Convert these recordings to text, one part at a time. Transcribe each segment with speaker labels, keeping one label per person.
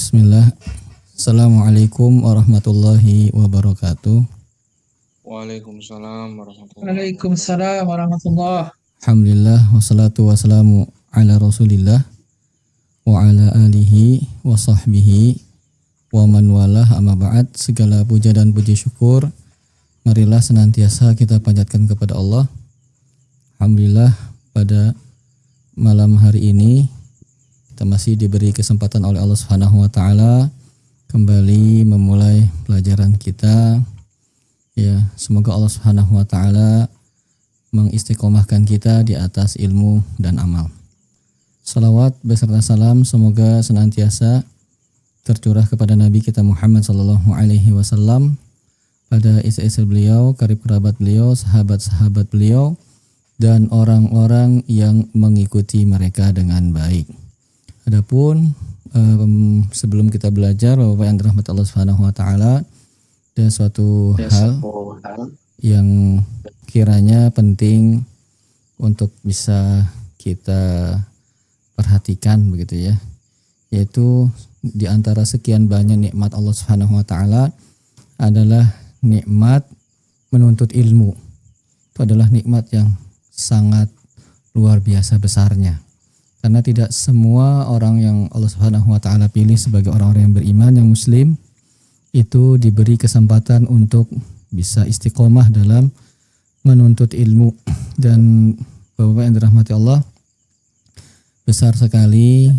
Speaker 1: Bismillah. Assalamualaikum warahmatullahi wabarakatuh.
Speaker 2: Waalaikumsalam warahmatullahi wabarakatuh.
Speaker 3: Waalaikumsalam warahmatullah.
Speaker 1: Alhamdulillah wassalatu wassalamu ala Rasulillah wa ala alihi wa sahbihi wa man walah, amma ba'd. Segala puja dan puji syukur marilah senantiasa kita panjatkan kepada Allah. Alhamdulillah, pada malam hari ini kita masih diberi kesempatan oleh Allah Subhanahu wa taala kembali memulai pelajaran kita. Ya, semoga Allah Subhanahu wa taala mengistiqomahkan kita di atas ilmu dan amal. Salawat beserta salam semoga senantiasa tercurah kepada Nabi kita Muhammad sallallahu alaihi wasallam, pada istri-istri beliau, karib kerabat beliau, sahabat-sahabat beliau, dan orang-orang yang mengikuti mereka dengan baik. Adapun sebelum kita belajar, Bapak yang dirahmati Allah Subhanahu wa taala, ada suatu hal yang kiranya penting untuk bisa kita perhatikan begitu ya, yaitu di antara sekian banyak nikmat Allah Subhanahu wa taala adalah nikmat menuntut ilmu. Itu adalah nikmat yang sangat luar biasa besarnya, karena tidak semua orang yang Allah Subhanahu wa taala pilih sebagai orang-orang yang beriman, yang muslim, itu diberi kesempatan untuk bisa istiqomah dalam menuntut ilmu. Dan Bapak yang dirahmati Allah, besar sekali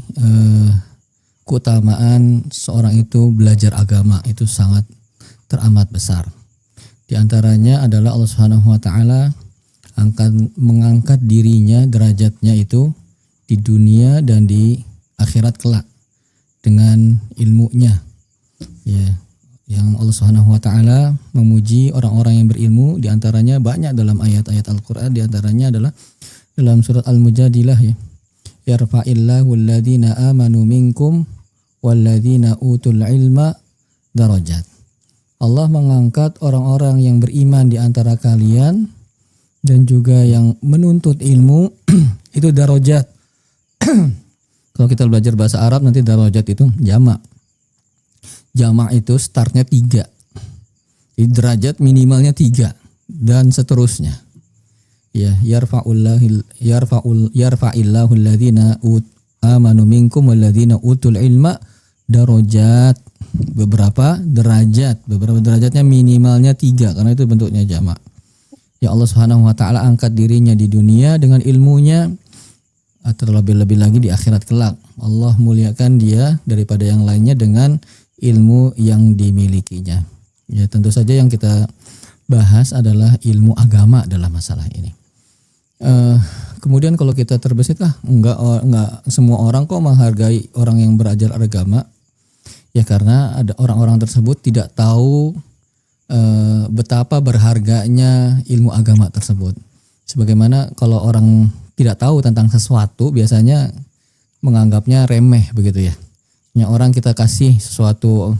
Speaker 1: keutamaan seorang itu belajar agama, itu sangat teramat besar. Di antaranya adalah Allah Subhanahu wa taala mengangkat dirinya, derajatnya itu di dunia dan di akhirat kelak dengan ilmunya. Ya, yang Allah Subhanahu wa taala memuji orang-orang yang berilmu, di antaranya banyak dalam ayat-ayat Al-Qur'an, di antaranya adalah dalam surat Al-Mujadilah ya. Yarfa'illahu alladhina amanu minkum walladhina utul ilma darajat. Allah mengangkat orang-orang yang beriman di antara kalian dan juga yang menuntut ilmu itu darajat. Kalau kita belajar bahasa Arab nanti darajat itu jamak. Jamak itu startnya 3. Jadi derajat minimalnya 3 dan seterusnya. Ya, yarfa'illahu alladhina amanu minkum walladhina utul ilma darajat. Beberapa derajatnya minimalnya 3 karena itu bentuknya jamak. Ya, Allah Subhanahu wa taala angkat dirinya di dunia dengan ilmunya, terlebih-lebih lagi di akhirat kelak. Allah muliakan dia daripada yang lainnya dengan ilmu yang dimilikinya. Ya, tentu saja yang kita bahas adalah ilmu agama dalam masalah ini. Kemudian kalau kita terbesit, enggak semua orang kok menghargai orang yang belajar agama. Ya, karena ada orang-orang tersebut tidak tahu betapa berharganya ilmu agama tersebut. Sebagaimana kalau orang tidak tahu tentang sesuatu biasanya menganggapnya remeh begitu ya. Ya, orang kita kasih sesuatu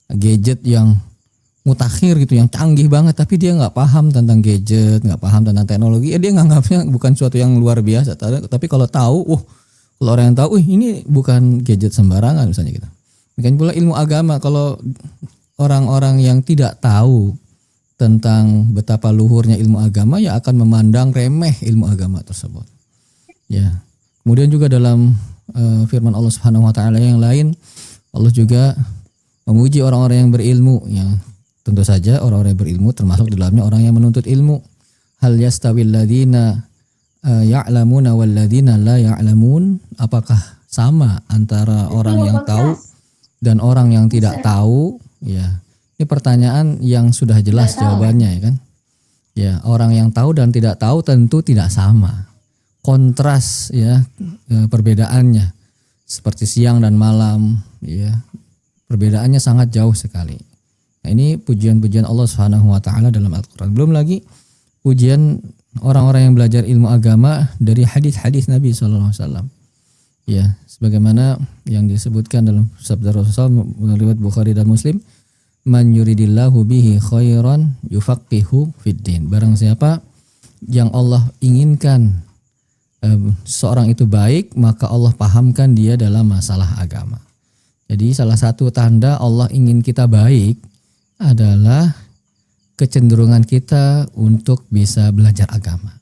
Speaker 1: gadget yang mutakhir gitu, yang canggih banget, tapi dia nggak paham tentang gadget, nggak paham tentang teknologi, dia nganggapnya bukan sesuatu yang luar biasa. Tapi kalau tahu, kalau orang yang tahu, ini bukan gadget sembarangan misalnya gitu. Demikian pula ilmu agama, kalau orang-orang yang tidak tahu tentang betapa luhurnya ilmu agama, ya akan memandang remeh ilmu agama tersebut. Ya, kemudian juga dalam firman Allah Subhanahu wa taala yang lain, Allah juga memuji orang-orang yang berilmu. Ya, tentu saja orang-orang yang berilmu termasuk di dalamnya orang yang menuntut ilmu. Hal yastawil ladzina ya'lamuna wal ladzina la ya'lamun? Apakah sama antara orang yang tahu dan orang yang tidak tahu? Ya, ini pertanyaan yang sudah jelas jawabannya ya kan. Ya, orang yang tahu dan tidak tahu tentu tidak sama. Kontras ya, perbedaannya seperti siang dan malam ya, perbedaannya sangat jauh sekali. Nah, ini pujian-pujian Allah Subhanahu wa taala dalam Al-Qur'an. Belum lagi pujian orang-orang yang belajar ilmu agama dari hadis-hadis Nabi sallallahu alaihi wasallam. Ya, sebagaimana yang disebutkan dalam sabda Rasulullah riwayat Bukhari dan Muslim, man yuridillahu bihi khairan yufaqihu fiddin. Barang siapa yang Allah inginkan seorang itu baik, maka Allah pahamkan dia dalam masalah agama. Jadi salah satu tanda Allah ingin kita baik adalah kecenderungan kita untuk bisa belajar agama.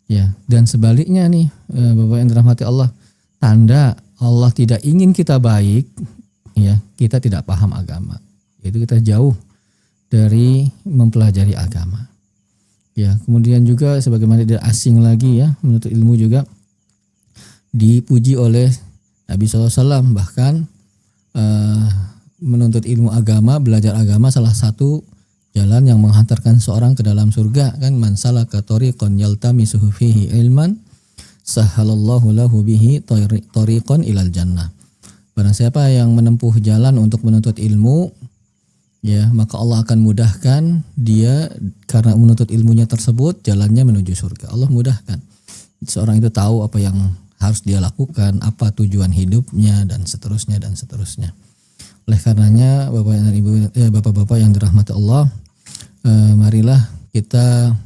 Speaker 1: Ya, dan sebaliknya nih, Bapak yang dirahmati Allah, tanda Allah tidak ingin kita baik, ya, kita tidak paham agama. Yaitu kita jauh dari mempelajari agama. Ya, kemudian juga sebagaimana dia asing lagi ya, menuntut ilmu juga dipuji oleh Nabi SAW, bahkan menuntut ilmu agama, belajar agama salah satu jalan yang menghantarkan seorang ke dalam surga, kan, man salaka tariqan yaltamisuhu fihi ilman sahalallahu lahu bihi tariqan ilal jannah. Barang siapa yang menempuh jalan untuk menuntut ilmu, ya, maka Allah akan mudahkan dia karena menuntut ilmunya tersebut jalannya menuju surga. Allah mudahkan. Seorang itu tahu apa yang harus dia lakukan, apa tujuan hidupnya, dan seterusnya dan seterusnya. Oleh karenanya Bapak dan Ibu, Bapak-bapak yang dirahmati Allah, marilah kita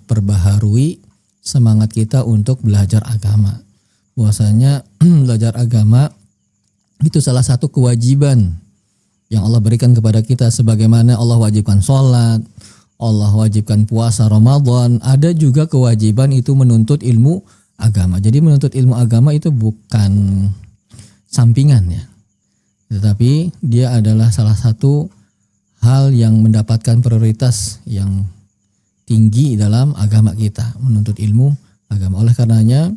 Speaker 1: perbaharui semangat kita untuk belajar agama. Bahwasanya belajar agama itu salah satu kewajiban yang Allah berikan kepada kita, sebagaimana Allah wajibkan sholat, Allah wajibkan puasa Ramadan, ada juga kewajiban itu menuntut ilmu agama. Jadi menuntut ilmu agama itu bukan sampingan ya, tetapi dia adalah salah satu hal yang mendapatkan prioritas yang tinggi dalam agama kita, menuntut ilmu agama. Oleh karenanya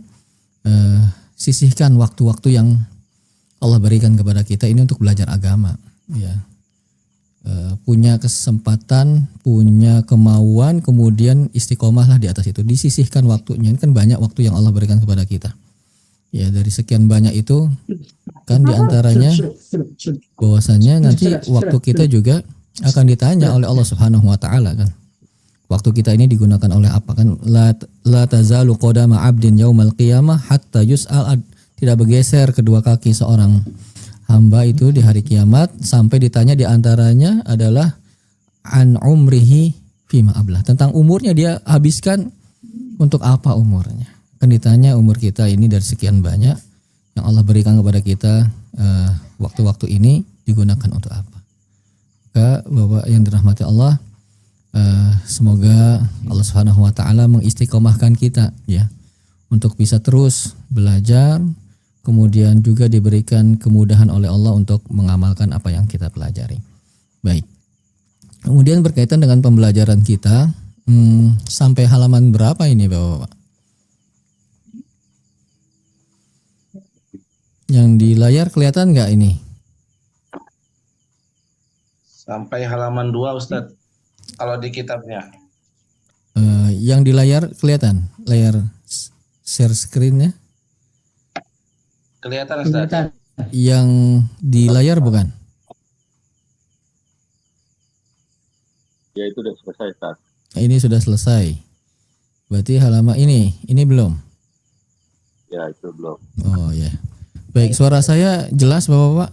Speaker 1: sisihkan waktu-waktu yang Allah berikan kepada kita ini untuk belajar agama, ya. Punya kesempatan, punya kemauan, kemudian istiqomahlah di atas itu. Disisihkan waktunya. Ini kan banyak waktu yang Allah berikan kepada kita. Ya, dari sekian banyak itu kan diantaranya bahwasanya nanti waktu kita juga akan ditanya oleh Allah Subhanahu wa taala, kan. Waktu kita ini digunakan oleh apa, kan? La tazalu qadama 'abdin yaumal qiyamah hatta yus'al. Tidak bergeser kedua kaki seorang hamba itu di hari kiamat sampai ditanya, diantaranya adalah an umrihi fima ablah, tentang umurnya dia habiskan untuk apa umurnya. Kan ditanya umur kita ini dari sekian banyak yang Allah berikan kepada kita, waktu-waktu ini digunakan untuk apa. Maka Bapak yang dirahmati Allah, semoga Allah Subhanahu wa taala mengistiqomahkan kita, ya, untuk bisa terus belajar, kemudian juga diberikan kemudahan oleh Allah untuk mengamalkan apa yang kita pelajari. Baik. Kemudian berkaitan dengan pembelajaran kita, sampai halaman berapa ini Bapak-bapak? Yang di layar kelihatan nggak ini?
Speaker 2: Sampai halaman 2 Ustadz, kalau di kitabnya.
Speaker 1: Yang di layar kelihatan? Layar share screen-nya?
Speaker 2: Kelihatan Ustadz.
Speaker 1: Yang di layar bukan?
Speaker 3: Ya, itu sudah selesai, Ustaz.
Speaker 1: Ini sudah selesai. Berarti halaman ini belum?
Speaker 3: Ya, itu belum.
Speaker 1: Oh ya. Baik, suara saya jelas Bapak-bapak?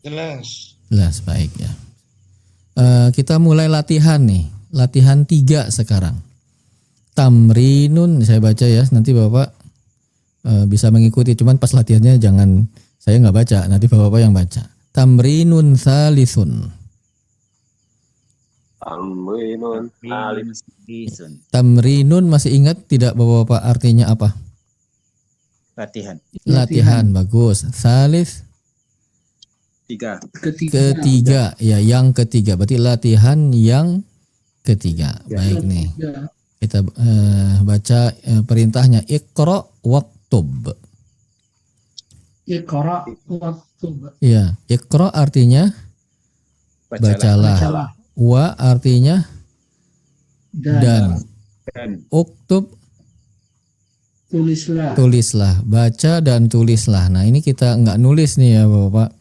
Speaker 2: Jelas.
Speaker 1: Jelas, baik ya. Kita mulai latihan nih. Latihan 3 sekarang. Tamrinun, saya baca ya, nanti Bapak bisa mengikuti, cuman pas latihannya jangan saya nggak baca, nanti Bapak-bapak yang baca. Tamrinun salisun. Tamrinun masih ingat tidak Bapak-bapak artinya apa? Latihan, bagus. Salis, ketiga, ya, yang ketiga. Berarti latihan yang ketiga. Baik nih. Kita baca perintahnya, Iqra waktub.
Speaker 4: Iqra waktub.
Speaker 1: Ya, Iqra artinya bacalah. Wa artinya dan. Uktub, tulislah. Baca dan tulislah. Nah, ini kita nggak nulis nih ya Bapak.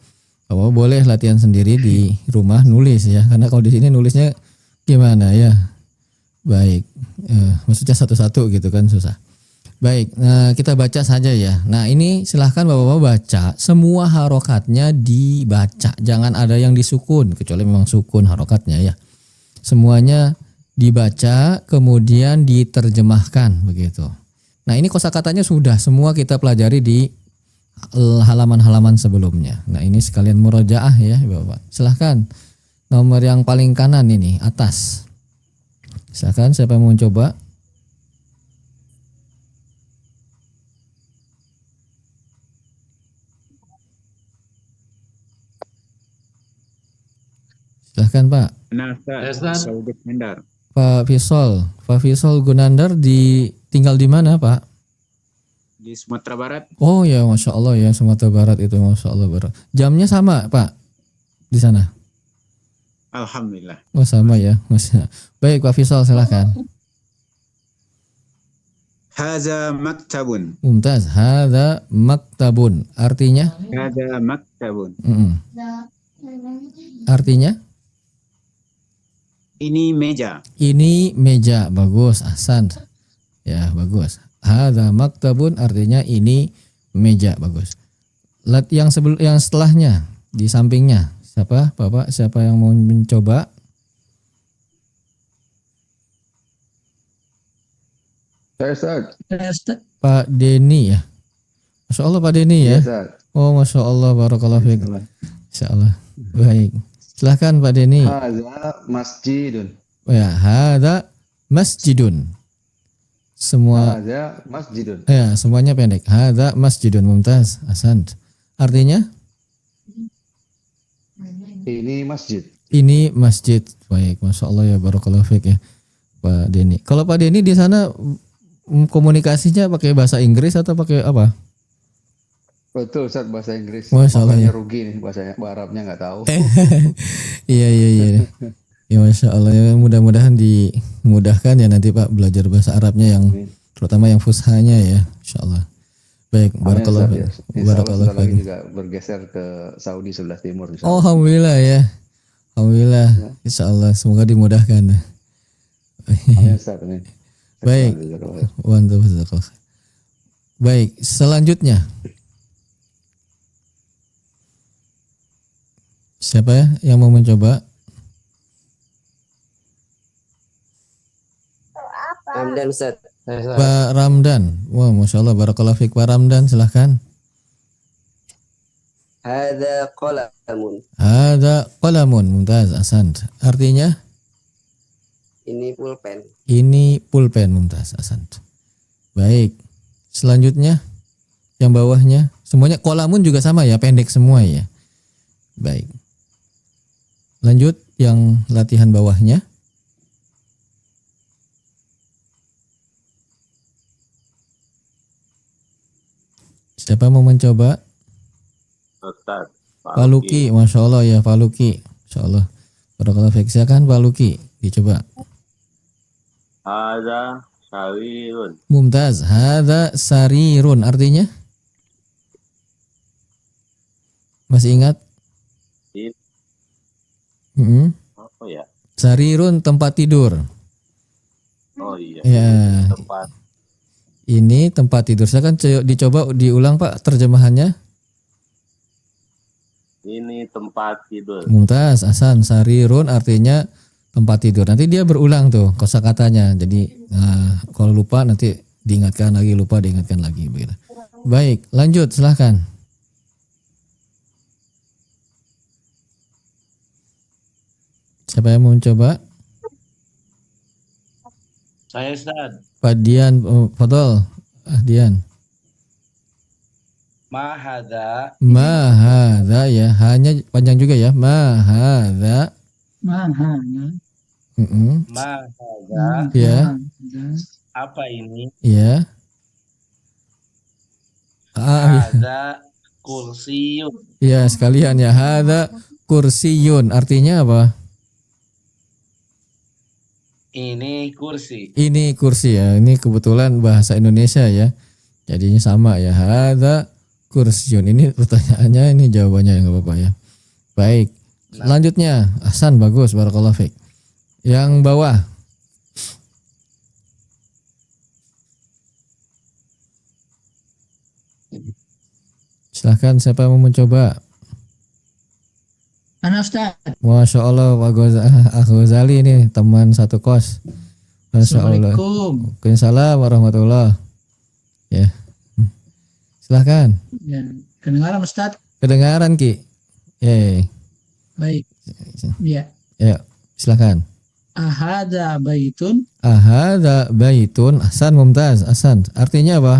Speaker 1: Bapak boleh latihan sendiri di rumah nulis ya. Karena kalau di sini nulisnya gimana ya? Baik, maksudnya satu-satu gitu kan susah. Baik, kita baca saja ya. Nah, ini silahkan Bapak-bapak baca. Semua harokatnya dibaca. Jangan ada yang disukun, kecuali memang sukun harokatnya ya. Semuanya dibaca, kemudian diterjemahkan begitu. Nah, ini kosakatanya sudah semua kita pelajari di halaman-halaman sebelumnya. Nah ini sekalian murojaah ya Bapak. Silahkan nomor yang paling kanan ini atas. Silahkan siapa yang mau coba? Silahkan Pak.
Speaker 4: Nah, Ustaz, Saudi Mandar.
Speaker 1: Pak Fisol Gunandar tinggal di mana Pak?
Speaker 4: Di Sumatera Barat.
Speaker 1: Oh ya, Masya Allah ya, Sumatera Barat itu, Masya Allah Barat. Jamnya sama Pak di sana?
Speaker 4: Alhamdulillah.
Speaker 1: Oh sama ya, Masya. Baik Pak Fisol silahkan.
Speaker 4: Haza maktabun.
Speaker 1: Mumtaz, hadza maktabun. Artinya?
Speaker 4: Haza maktabun.
Speaker 1: Artinya?
Speaker 4: Ini meja.
Speaker 1: Ini meja. Bagus, ahsan. Ya, bagus. Hadza maktabun artinya ini meja. Bagus. Yang setelahnya di sampingnya. Siapa? Bapak, siapa yang mau mencoba?
Speaker 5: Saya Ustaz.
Speaker 1: Pak Denny ya. Masya Allah Pak Denny ya.
Speaker 5: Ustaz.
Speaker 1: Oh Masya Allah, barakallahu fiik. Insya Allah. Baik. Silahkan Pak Denny.
Speaker 5: Hadza masjidun.
Speaker 1: Oh ya, hadza masjidun. Semua
Speaker 5: Hadza masjidun.
Speaker 1: ya, semuanya pendek. Hadza masjidun. Mumtaz. Ahsan. Artinya?
Speaker 5: Ini masjid.
Speaker 1: Ini masjid. Baik, Masya Allah ya, barakallahu fiik ya Pak Denny. Kalau Pak Denny di sana komunikasinya pakai bahasa Inggris atau pakai apa?
Speaker 5: Betul Ustaz, bahasa Inggris.
Speaker 1: Masya Allah,
Speaker 5: Makanya
Speaker 1: ya.
Speaker 5: rugi nih bahasa Arabnya nggak tahu.
Speaker 1: Iya. Ya Masya Allah ya, mudah-mudahan dimudahkan ya nanti Pak belajar bahasa Arabnya yang terutama yang fushanya ya, Insya Allah. Baik, barakallahu fiik. Barakallahu
Speaker 5: Insya Allah
Speaker 1: fiik.
Speaker 5: juga bergeser ke Saudi sebelah timur.
Speaker 1: Oh, alhamdulillah ya. Alhamdulillah. Insya Allah semoga dimudahkan.
Speaker 5: Amin Ustaz. Amin.
Speaker 1: Baik. Mantap, jazakallah. Baik, selanjutnya. Siapa ya yang mau mencoba?
Speaker 6: Ramdan Ustaz.
Speaker 1: Pak Ramdan. Wah, Masya Allah, barakallahu fiik Pak Ramdan, silahkan.
Speaker 6: Hadza qalamun.
Speaker 1: Ada qalamun. Mumtaz, ahsan. Artinya?
Speaker 6: Ini pulpen.
Speaker 1: Ini pulpen. Mumtaz, ahsan. Baik. Selanjutnya yang bawahnya semuanya qalamun juga sama ya, pendek semua ya. Baik. Lanjut yang latihan bawahnya. Siapa mau mencoba?
Speaker 3: Ustaz.
Speaker 1: Pak Luki, Masya Allah ya Pak Luki. Masya Allah. Barakallahu fiik. Silakan Pak Luki, dicoba.
Speaker 3: Haza sarirun.
Speaker 1: Mumtaz, hadza sarirun. Artinya? Masih ingat?
Speaker 3: Apa ya?
Speaker 1: Sarirun tempat tidur.
Speaker 3: Oh iya.
Speaker 1: Ya.
Speaker 3: Tempat.
Speaker 1: Ini tempat tidur. Silakan dicoba diulang Pak terjemahannya.
Speaker 3: Ini tempat tidur.
Speaker 1: Mumtaz, ahsan. Sarirun artinya tempat tidur. Nanti dia berulang tuh kosakatanya. Jadi kalau lupa nanti diingatkan lagi, lupa diingatkan lagi. Begitu. Baik, lanjut silahkan. Siapa yang mau mencoba?
Speaker 2: Saya Ustaz.
Speaker 1: Pak Dian, Fadol. Dian.
Speaker 2: Mahadha.
Speaker 1: Mahadha ya, hanya panjang juga ya. Mahadha.
Speaker 2: Mahadha.
Speaker 1: Ya,
Speaker 2: Apa ini?
Speaker 1: ya.
Speaker 2: Hadha kursiyun.
Speaker 1: Ya, sekalian ya. Hadza kursiyun. Artinya apa?
Speaker 2: Ini kursi.
Speaker 1: Ini kursi ya. Ini kebetulan bahasa Indonesia ya. Jadinya sama ya. Hadza kursiyun. Ini pertanyaannya, ini jawabannya ya, nggak apa-apa ya. Baik. Selanjutnya, Ahsan, bagus, barakallahu fiik. Yang bawah. Silahkan siapa yang mau mencoba?
Speaker 7: Ana Ustaz.
Speaker 1: Masya Allah, Pak Ghazali ini teman satu kos. Masya Allah.
Speaker 7: Assalamualaikum.
Speaker 1: Waalaikumsalam warahmatullah. Ya. Silahkan.
Speaker 7: Ya. Kedengaran Ustaz?
Speaker 1: Kedengaran Ki.
Speaker 7: Baik. Ya.
Speaker 1: Ya, silakan.
Speaker 7: Ahada baitun.
Speaker 1: Ahada baitun. Ahsan, mumtaz. Ahsan. Artinya apa?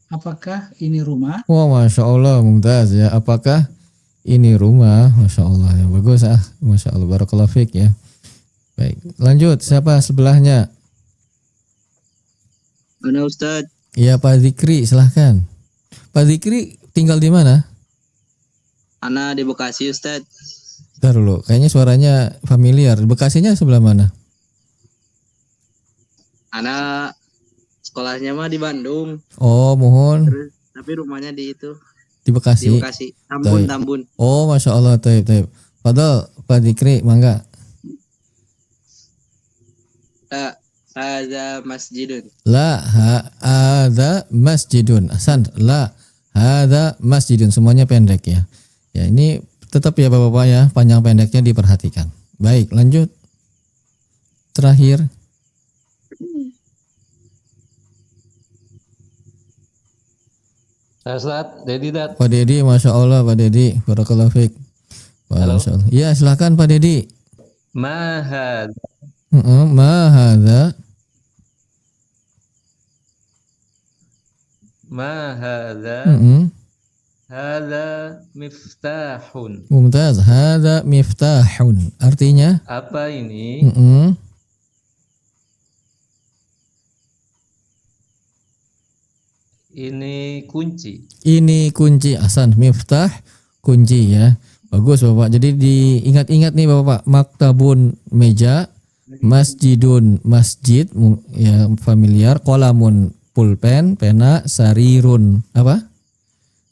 Speaker 7: Apakah ini rumah?
Speaker 1: Wah, masya Allah, mumtaz ya. Apakah ini rumah? Masya Allah ya, bagus ah. Masya Allah, barakallahu fiik ya. Baik, lanjut. Siapa sebelahnya?
Speaker 8: Ana Ustaz.
Speaker 1: Iya, Pak Zikri, silahkan. Pak Zikri tinggal di mana?
Speaker 8: Ana di Bekasi Ustaz.
Speaker 1: Bentar dulu, kayaknya suaranya familiar. Bekasinya sebelah mana?
Speaker 8: Ana sekolahnya mah di Bandung.
Speaker 1: Oh, mohon.
Speaker 8: Terus tapi rumahnya di itu,
Speaker 1: Di Bekasi.
Speaker 8: di Bekasi. Tambun,
Speaker 1: Baik.
Speaker 8: Tambun.
Speaker 1: Oh, masya Allah, taib, taib. Padahal Pak Zikri, mangga.
Speaker 8: Hadza masjidun.
Speaker 1: La hadza masjidun. Ahsan. La hadza masjidun. Semuanya pendek ya. Ya, ini tetap ya Bapak-bapak ya, panjang pendeknya diperhatikan. Baik, lanjut. Terakhir.
Speaker 9: Ustaz, Dedi dat.
Speaker 1: Pak Dedi, masya Allah Pak Dedi, barakallahu fiik.
Speaker 9: Halo.
Speaker 1: Masya Allah. Ya, silakan Pak Dedi.
Speaker 9: Mahad.
Speaker 1: Ma hadza.
Speaker 9: Mahadza. Hadza miftahun.
Speaker 1: Mumtaz. Hadza miftahun. Artinya?
Speaker 9: Apa ini? Ini kunci.
Speaker 1: Ini kunci. Ahsan. Miftah, kunci ya. Bagus Bapak. Jadi diingat-ingat nih Bapak. Maktabun, meja. Masjidun, masjid ya, familiar. Qalamun, pulpen, pena. Sarirun, apa?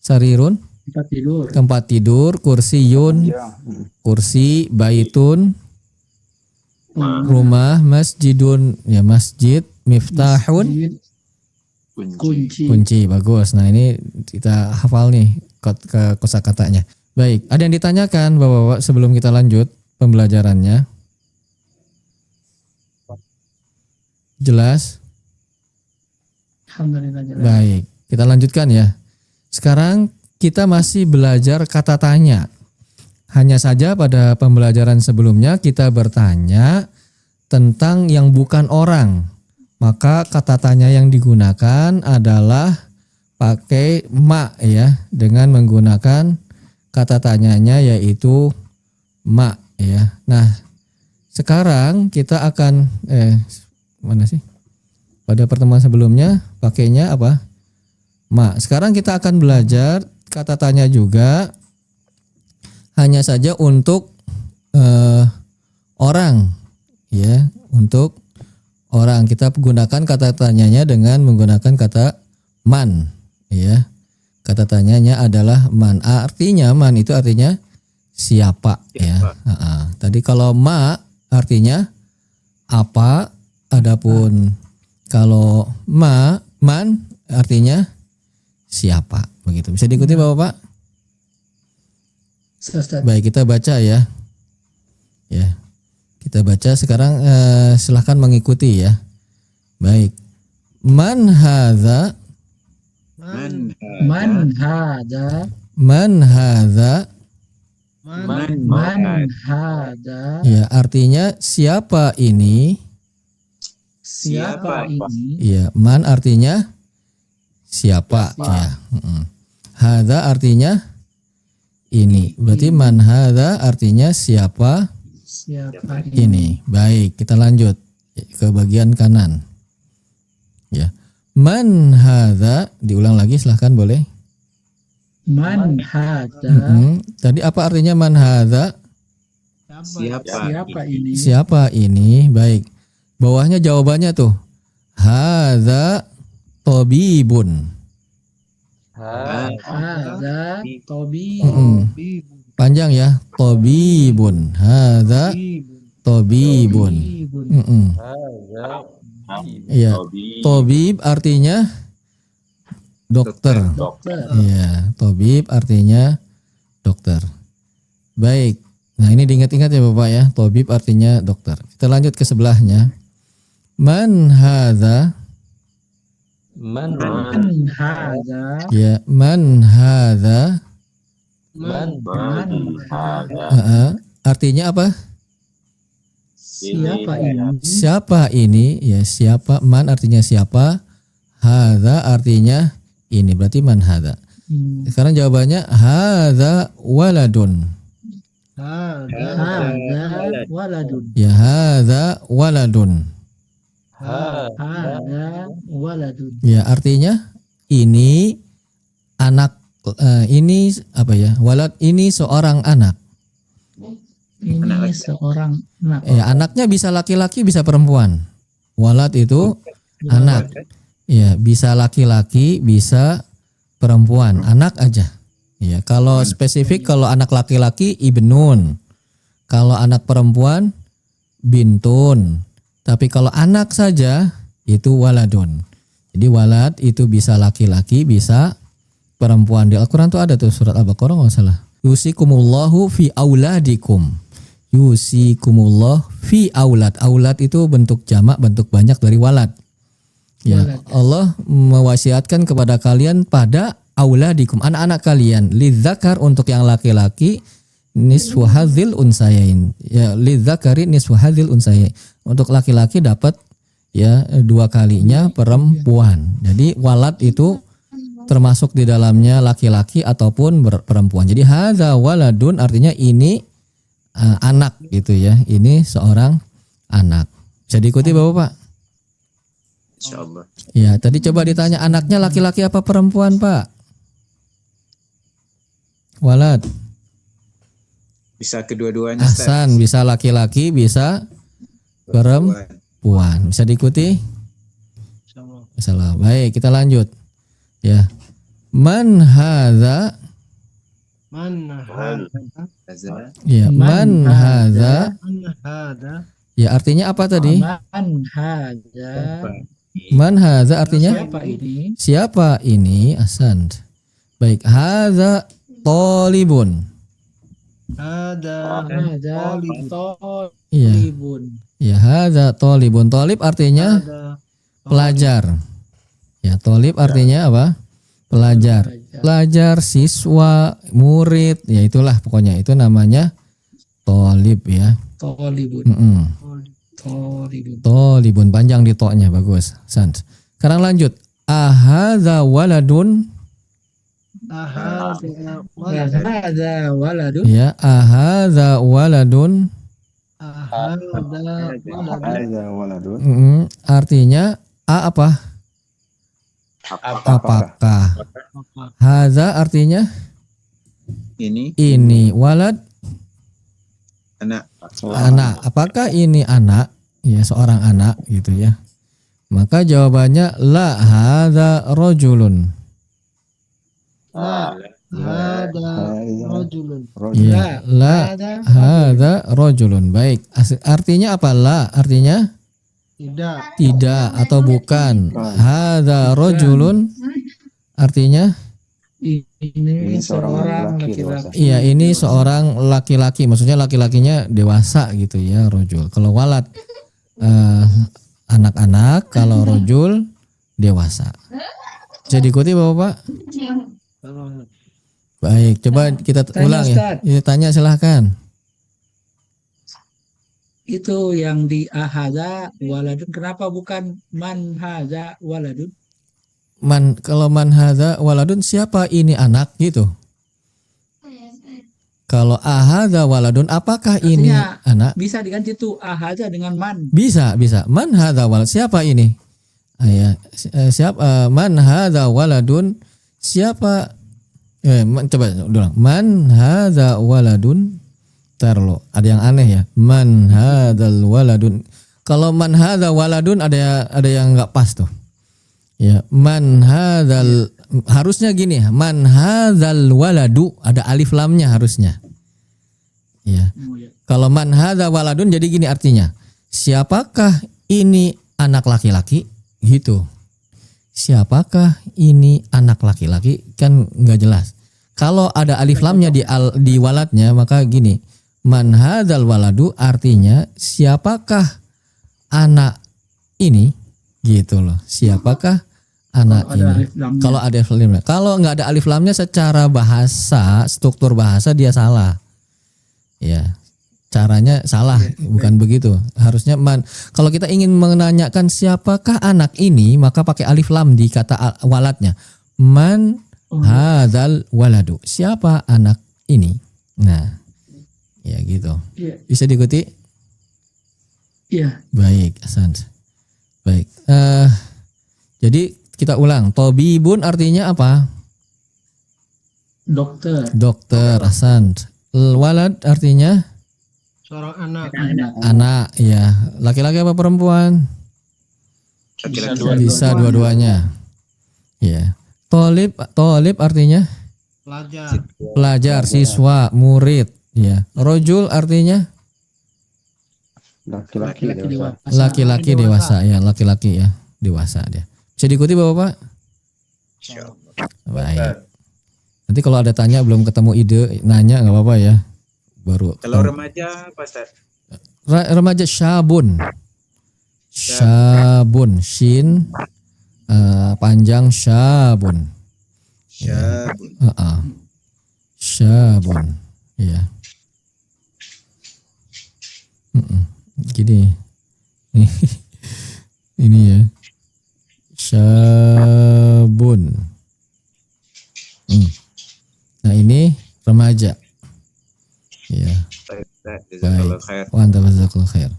Speaker 1: Sarirun,
Speaker 7: Tempat tidur.
Speaker 1: tempat tidur. Kursiyun, kursi. Baitun, rumah. Masjidun, ya masjid. Miftahun,
Speaker 7: Masjid, kunci.
Speaker 1: kunci. Bagus. Nah, ini kita hafal nih kosakatanya. Baik, ada yang ditanyakan Bapak-bapak sebelum kita lanjut pembelajarannya? Jelas?
Speaker 7: Alhamdulillah jelas.
Speaker 1: Baik, kita lanjutkan ya. Sekarang kita masih belajar kata tanya. Hanya saja pada pembelajaran sebelumnya kita bertanya tentang yang bukan orang. Maka kata tanya yang digunakan adalah pakai ma ya, dengan menggunakan kata tanyanya yaitu ma ya. Nah, sekarang kita akan mana sih? Pada pertemuan sebelumnya pakainya apa? Ma. Sekarang kita akan belajar kata tanya juga, hanya saja untuk orang ya, untuk orang kita gunakan kata tanyanya dengan menggunakan kata man ya. Kata tanyanya adalah man. Artinya man itu artinya siapa ya. Tadi kalau ma artinya apa, adapun kalau man artinya siapa, begitu. Bisa diikuti Bapak-bapak?
Speaker 7: Ustaz.
Speaker 1: Baik, kita baca ya. Ya. Kita baca sekarang, silahkan mengikuti ya. Baik. Man hadza.
Speaker 7: Man hada.
Speaker 1: Man hadza.
Speaker 7: Man hada.
Speaker 1: Ya, artinya siapa ini?
Speaker 7: Siapa ini?
Speaker 1: Ya, man artinya siapa ya. Hadza artinya ini. Berarti man hadza artinya siapa
Speaker 7: Siapa
Speaker 1: ini. Baik, kita lanjut ke bagian kanan. Ya. Man hadza, diulang lagi silahkan boleh.
Speaker 7: Man hada.
Speaker 1: Tadi apa artinya man hadza?
Speaker 7: Siapa ini?
Speaker 1: Siapa ini? Baik. Bawahnya jawabannya tuh. Hadza tabibun.
Speaker 7: Hadza tobi.
Speaker 1: Panjang ya. Tabibun. Hadza tabibun. Iya. Tabib artinya dokter. Iya, tabib artinya dokter. Baik. Nah, ini diingat-ingat ya Bapak ya. Tabib artinya dokter. Kita lanjut ke sebelahnya. Man hadza.
Speaker 9: Man
Speaker 7: Man hadza.
Speaker 1: Ya, man hadza.
Speaker 9: man
Speaker 1: Artinya apa?
Speaker 7: Siapa ini?
Speaker 1: Siapa ini? Ya, siapa. Man artinya siapa? Hadza artinya ini. Berarti man hadza. Sekarang jawabannya hadza waladun.
Speaker 7: Hadza waladun.
Speaker 1: Ya, hadza waladun.
Speaker 7: Hadza waladun.
Speaker 1: Ya, artinya ini anak, ini apa ya? Walad ini seorang anak.
Speaker 7: Ini seorang anak.
Speaker 1: Ya, anaknya bisa laki-laki, bisa perempuan. Walad itu anak. Ya, bisa laki-laki, bisa perempuan. Anak aja. Ya, kalau spesifik kalau anak laki-laki ibnun. Kalau anak perempuan bintun. Tapi kalau anak saja itu waladun. Jadi walad itu bisa laki-laki, bisa perempuan. Di Al-Qur'an tuh ada tuh surat Al-Baqarah enggak salah. Yusikumullahu fi auladikum. Yusikumullah fi aulad. Aulad itu bentuk jamak, bentuk banyak dari walad. Ya, Allah mewasiatkan kepada kalian pada auladikum, anak-anak kalian. Lidzakar untuk yang laki-laki nisfu hadzil unsayain. Ya, lidzakari nisfu hadzil unsayain. Untuk laki-laki dapat ya 2 kalinya perempuan. Jadi walad itu termasuk di dalamnya laki-laki ataupun perempuan. Jadi hadza waladun artinya ini anak gitu ya. Ini seorang anak. Bisa diikuti Bapak?
Speaker 4: Insyaallah.
Speaker 1: Ya, tadi coba ditanya anaknya laki-laki apa perempuan, Pak? Walad.
Speaker 4: Bisa kedua-duanya, Ustaz.
Speaker 1: Ahsan, bisa laki-laki, bisa perempuan. Bisa diikuti? Insyaallah. Baik, kita lanjut. Ya. Man hadza? Ya, man hadza? Ya, artinya apa tadi?
Speaker 7: Man hadza.
Speaker 1: Man hadza artinya
Speaker 7: Siapa ini?
Speaker 1: siapa ini? Ahsan. Baik, hadza talibun.
Speaker 7: Hadza
Speaker 1: Iya.
Speaker 7: talibun.
Speaker 1: Ya, hadza talibun. Talib artinya pelajar. Ya, talib artinya apa? Pelajar. Pelajar, siswa, murid, ya itulah pokoknya itu namanya talib ya.
Speaker 7: Talibun. Talibun.
Speaker 1: Talibun, panjang di to-nya, bagus. Sans. Sekarang lanjut. Ahadza waladun.
Speaker 7: Hadza waladun.
Speaker 1: Ya, ahadza waladun.
Speaker 5: Hadza waladun.
Speaker 1: Artinya apa? Apakah? Hadza artinya ini. Walad
Speaker 4: Anak.
Speaker 1: anak. Apakah ini anak? Ya, seorang anak gitu ya. Maka jawabannya la hadza rajulun. Ya, la hadza rajulun. Baik. Artinya apa la? Artinya tidak atau bukan. Hadza rajulun artinya
Speaker 7: Ini seorang laki-laki.
Speaker 1: iya, ini seorang laki-laki. Maksudnya laki-lakinya dewasa gitu ya, rojul. Kalau walad anak-anak, kalau rojul dewasa. Bisa diikuti Bapak? Baik, coba kita ulang ya. Ini tanya silahkan.
Speaker 7: Itu yang di ahadza waladun, kenapa bukan man hadza waladun?
Speaker 1: Kalau man hadza waladun, siapa ini anak gitu. Kalau ahadza waladun, apakah ini
Speaker 7: Artinya,
Speaker 1: anak?
Speaker 7: Bisa diganti tuh ahadza dengan man.
Speaker 1: Bisa. Man hadza walad, siapa ini? Siapa man hadza waladun? Siapa? Coba ulang. Man hadza waladun. Tarlo, ada yang aneh ya. Man hadzal waladun. Kalau man hadza waladun ada yang nggak pas tuh. Ya, man hadzal harusnya gini, man hadzal waladu, ada alif lamnya harusnya. Ya. Kalau man hadza waladun jadi gini artinya. Siapakah ini anak laki-laki? Gitu. Siapakah ini anak laki-laki? Kan nggak jelas. Kalau ada alif lamnya di waladnya, maka gini. Man hadzal waladu artinya siapakah anak ini? Gitu loh. Siapakah anak
Speaker 7: Kalau ada
Speaker 1: ini.
Speaker 7: alif lamnya.
Speaker 1: Kalau ada alif lamnya. Kalau nggak ada alif lamnya secara bahasa, struktur bahasa dia salah. Ya. Caranya salah, bukan begitu. Harusnya man. Kalau kita ingin menanyakan siapakah anak ini, maka pakai alif lam di kata waladnya. Man hadzal waladu. Siapa anak ini? Nah, ya gitu.
Speaker 7: Iya.
Speaker 1: Bisa diikuti?
Speaker 7: Iya.
Speaker 1: Baik, Hasan. Baik. Jadi kita ulang. Tobibun artinya apa?
Speaker 7: Dokter.
Speaker 1: Dokter, Hasan. Walad artinya
Speaker 10: Seorang anak.
Speaker 1: anak, ya. Laki-laki apa perempuan?
Speaker 4: Laki-laki.
Speaker 1: Bisa dua-duanya. Ya. Tolib artinya
Speaker 10: Pelajar.
Speaker 1: pelajar, siswa, murid. Ya. Rojul artinya
Speaker 5: Laki-laki
Speaker 10: Laki-laki
Speaker 5: dewasa.
Speaker 10: dewasa.
Speaker 1: laki-laki dewasa, ya. Laki-laki ya, dewasa dia. Bisa diikuti Bapak-Bapak? Baik. Nanti kalau ada tanya belum ketemu ide, nanya nggak apa-apa ya. Baru.
Speaker 4: Kalau remaja apa Ustaz?
Speaker 1: Remaja syabun. Syabun, shin panjang syabun.
Speaker 4: Syabun.
Speaker 1: Syabun. Ya. Gini. Ini ya. Syabun. Nah, ini remaja. Ya.
Speaker 4: Jazakallahu khair.
Speaker 1: Mantap, jazakallahu khair.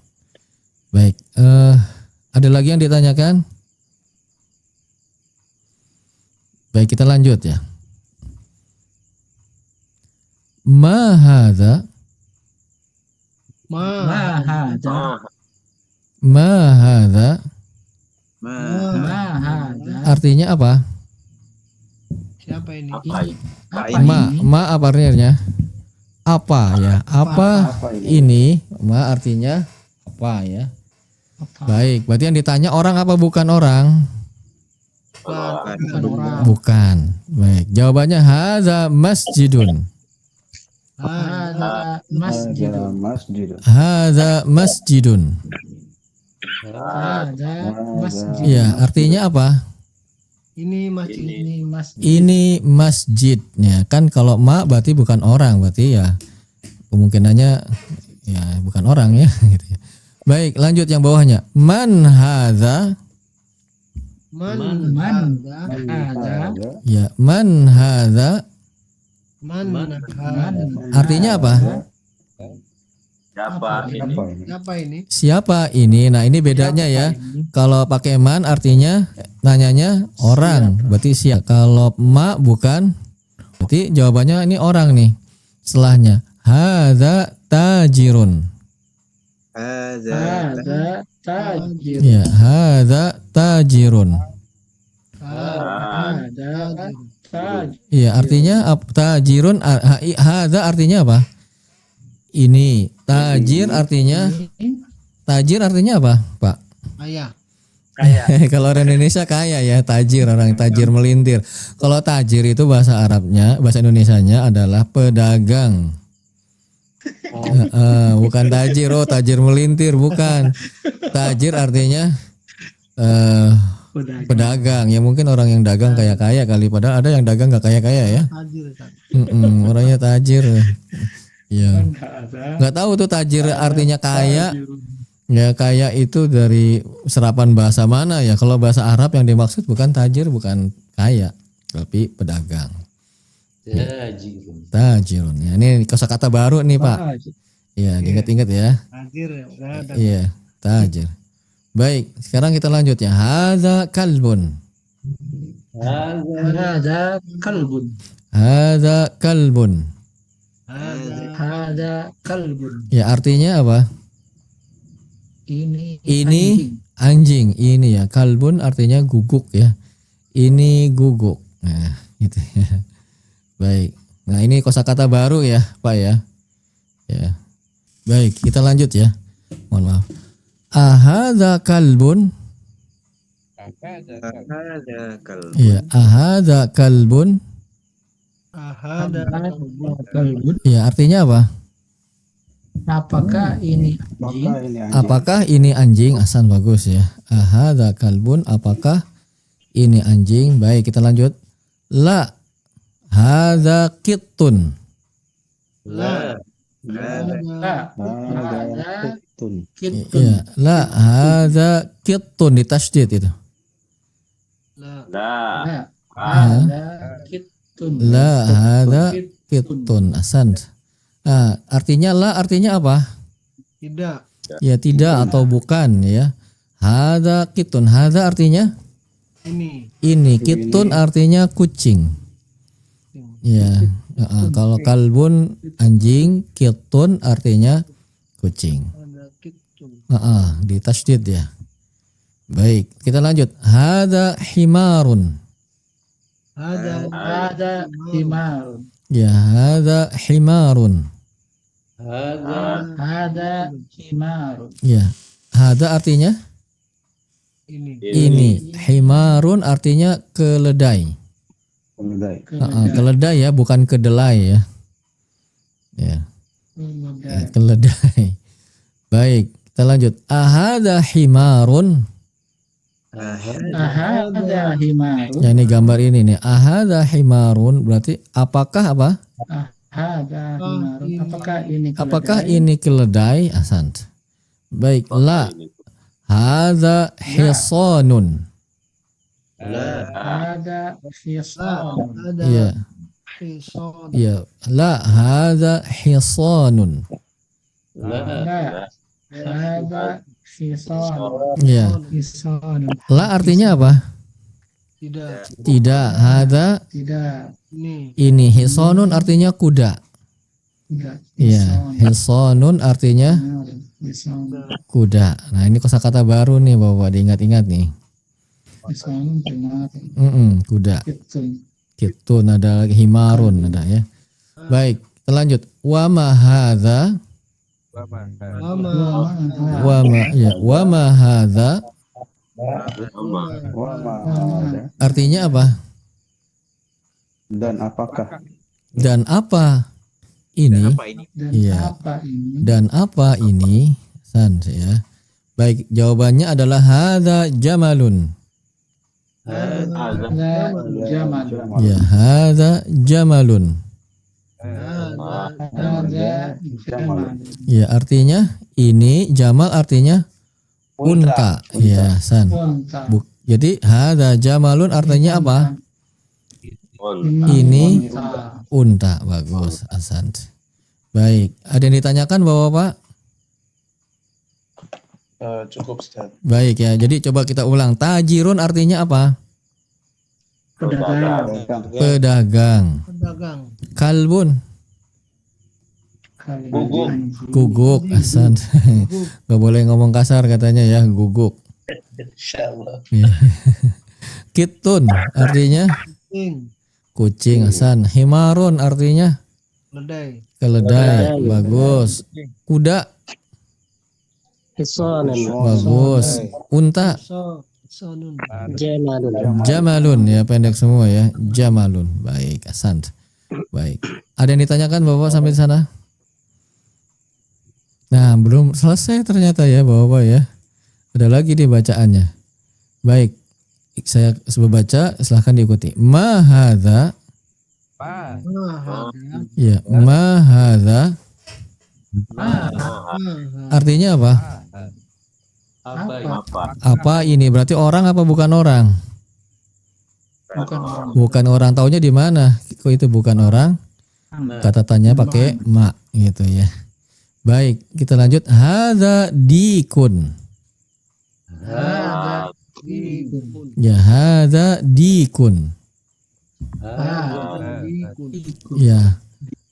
Speaker 1: Baik, ada lagi yang ditanyakan? Baik, kita lanjut ya. Ma hadza?
Speaker 7: Mahada.
Speaker 1: Ma hadza?
Speaker 7: Mahada.
Speaker 1: Artinya apa?
Speaker 10: Siapa ini?
Speaker 3: Apa
Speaker 1: Ma apa artinya? Apa ya? Apa ini? Ma artinya apa ya? Baik, berarti yang ditanya orang apa bukan orang?
Speaker 10: Bukan orang.
Speaker 1: Bukan. Baik, jawabannya hadza masjidun.
Speaker 7: Hada masjid.
Speaker 5: Masjid.
Speaker 1: Hadza masjidun.
Speaker 7: Hada masjid.
Speaker 1: Ya, artinya apa?
Speaker 10: Ini masjid.
Speaker 7: Ini masjid.
Speaker 1: Ini masjid. Ya, kan kalau ma berarti bukan orang, berarti ya kemungkinannya ya bukan orang ya gitu ya. Baik, lanjut yang bawahnya. Man hadza?
Speaker 10: Man.
Speaker 7: Hada.
Speaker 1: Ya, man hadza?
Speaker 10: Man.
Speaker 1: Artinya apa?
Speaker 3: Siapa ini?
Speaker 10: Siapa ini?
Speaker 1: Siapa ini? Nah, ini bedanya ya. Kalau pakai man artinya nanyanya orang, berarti siapa. Kalau ma bukan, berarti jawabannya ini orang nih. Setelahnya hadza tajirun.
Speaker 7: Hada tajir.
Speaker 1: Ya, hadza tajirun.
Speaker 7: Hada tajir.
Speaker 1: Iya, artinya tajirun hadza artinya apa? Ini tajir artinya apa, Pak?
Speaker 10: Ayah.
Speaker 1: Kalau orang Indonesia kaya ya, tajir, orang tajir melintir. Kalau tajir itu bahasa Arabnya, bahasa Indonesianya adalah pedagang. Bukan tajir, tajir melintir, bukan. Tajir artinya pedagang. Ya mungkin orang yang dagang kaya-kaya kali, padahal ada yang dagang gak kaya-kaya ya.
Speaker 10: Tajir.
Speaker 1: Orangnya tajir. Ya. Nggak tahu tuh tajir artinya kaya. Ya, kaya itu dari serapan bahasa mana ya? Kalau bahasa Arab yang dimaksud bukan tajir, bukan kaya, tapi pedagang. Tajirun. Ya, ini kosakata baru nih, Pak. Ya, diingat-ingat ya.
Speaker 10: Tajir.
Speaker 1: Iya, tajir. Baik, sekarang kita lanjut ya. Hadza kalbun.
Speaker 7: Hada kalbun.
Speaker 1: Hadza kalbun.
Speaker 7: Hada kalbun.
Speaker 1: Ya, artinya apa?
Speaker 7: Ini
Speaker 1: Anjing. Ini ya, kalbun artinya guguk ya. Ini guguk. Nah, gitu ya. Baik. Nah, ini kosakata baru ya, Pak ya. Ya. Baik, kita lanjut ya. Mohon maaf. Ahadza kalbun. Iya, ahadza kalbun.
Speaker 7: kalbun.
Speaker 1: Ya, artinya apa?
Speaker 7: Apakah ini anjing?
Speaker 1: Apakah ini anjing? Ahsan, bagus ya. Ahadza kalbun, apakah Ini anjing. Baik, kita lanjut. La hadza qittun.
Speaker 10: La.
Speaker 7: La. Hadza
Speaker 5: Tun.
Speaker 7: kittun.
Speaker 1: Ya, la hadza qittun ditasydid itu.
Speaker 10: La.
Speaker 3: Nah,
Speaker 7: La. Hadza kittun.
Speaker 1: La hadza qittun. Ahsant. Ah, artinya la artinya apa?
Speaker 10: Tidak.
Speaker 1: Ya tidak atau bukan ya. Hadza qittun. Hadza artinya
Speaker 10: Ini.
Speaker 1: ini. Qittun artinya kucing. Ya. Kalau kalbun anjing, qittun artinya kucing.
Speaker 10: Ada kitun.
Speaker 1: Di tasydid ya. Baik, kita lanjut. Hadza himarun.
Speaker 7: Hadza himarun.
Speaker 1: Ya, hadza himarun.
Speaker 7: Hadza himarun.
Speaker 1: Ya. Hadza artinya
Speaker 10: Ini.
Speaker 1: ini. Himarun artinya keledai.
Speaker 5: Keledai.
Speaker 1: Keledai ya, bukan kedelai ya. Ya, keledai. Baik, kita lanjut. Ahadza himarun.
Speaker 7: Hadza himarun.
Speaker 1: Ya, ini gambar ini nih. Ahadza himarun berarti apakah apa?
Speaker 7: Hadza himarun.
Speaker 1: Apakah ini keledai? Ahsant. Baik, la. Hadza hisanun.
Speaker 7: Hadza hisanun.
Speaker 10: Ada
Speaker 1: Ya,
Speaker 10: hison.
Speaker 1: ya. La hadza hisanun.
Speaker 7: La. Hadza hisanun.
Speaker 1: Ya.
Speaker 7: Hisanun.
Speaker 1: La artinya apa?
Speaker 10: Tidak.
Speaker 1: Tidak. Hadza
Speaker 7: Tidak.
Speaker 1: ini. Hisanun artinya kuda.
Speaker 7: Tidak.
Speaker 1: Ya, hisanun artinya
Speaker 7: Hisanun.
Speaker 1: kuda. Nah, ini kosakata baru nih Bapak, diingat-ingat nih.
Speaker 7: Hisanun benar.
Speaker 1: Kuda.
Speaker 7: Kittun.
Speaker 1: Kitun ada lagi, himarun ada ya. Baik, kita lanjut. Wa ma hadza
Speaker 10: Lama.
Speaker 1: wa ma hadza
Speaker 5: Wa ma ada.
Speaker 1: artinya apa?
Speaker 5: Dan apakah?
Speaker 1: Dan apa ini?
Speaker 4: Apa ini?
Speaker 7: Dan
Speaker 1: Iya.
Speaker 7: apa ini?
Speaker 1: Dan apa ini? Sans ya. Baik, jawabannya adalah hadza jamalun.
Speaker 7: Hadza jamal.
Speaker 1: Ya, hadza jamalun.
Speaker 7: Hadza jamal.
Speaker 1: Ya, artinya ini jamal artinya unta. Ya, San.
Speaker 7: Unta.
Speaker 1: Jadi hadza jamalun artinya apa? Ini unta. Bagus, Hasan. Baik, ada yang ditanyakan Bapak-bapak?
Speaker 2: Cukup Ustaz.
Speaker 1: Baik ya, jadi coba kita ulang. Tajirun artinya apa?
Speaker 7: Pedagang.
Speaker 1: Pedagang.
Speaker 10: Pedagang.
Speaker 1: Kalbun,
Speaker 2: Guguk.
Speaker 1: guguk. Hasan. Gak boleh ngomong kasar katanya ya, guguk.
Speaker 2: Insyaallah.
Speaker 1: Ya. Kitun artinya
Speaker 10: Ing.
Speaker 1: kucing. Hasan. Himarun artinya
Speaker 10: Ledai.
Speaker 1: keledai. Bagus. Kuda. Bagus. Unta.
Speaker 10: Sonun.
Speaker 1: Jamalun ya, pendek semua ya. Jamalun. Baik, Hasan. Baik. Ada yang ditanyakan Bapak sampai di sana? Nah, belum selesai ternyata ya Bapak ya. Ada lagi di bacaannya. Baik. Saya sebelum baca silahkan diikuti. Ma hadza. Ya, ma hadza. Artinya apa? Apa ini? Berarti orang apa bukan orang?
Speaker 7: Bukan orang.
Speaker 1: Bukan orang. Taunya di mana? Kok itu bukan orang? Kata tanya pakai ma gitu ya. Baik, kita lanjut. Hadza dikun.
Speaker 7: Hadza
Speaker 1: Ya, hadza dikun. Ya.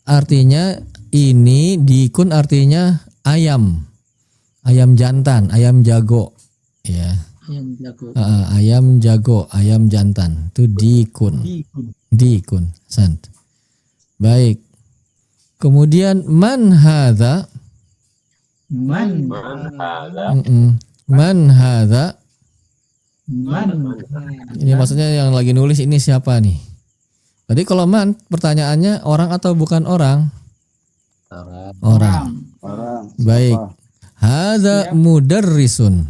Speaker 1: Artinya ini dikun artinya ayam. Ayam jantan, ayam jago. Ya.
Speaker 7: yang jago.
Speaker 1: Ayam jago, ayam jantan. Itu dikun. Dikun. Sant. Baik. Kemudian man hadza.
Speaker 7: Man
Speaker 1: Man hadza.
Speaker 7: man
Speaker 1: Ini maksudnya yang lagi nulis ini siapa nih? Tadi kalau man pertanyaannya orang atau bukan orang? Orang.
Speaker 5: Orang.
Speaker 1: Baik. Hadza mudarrisun.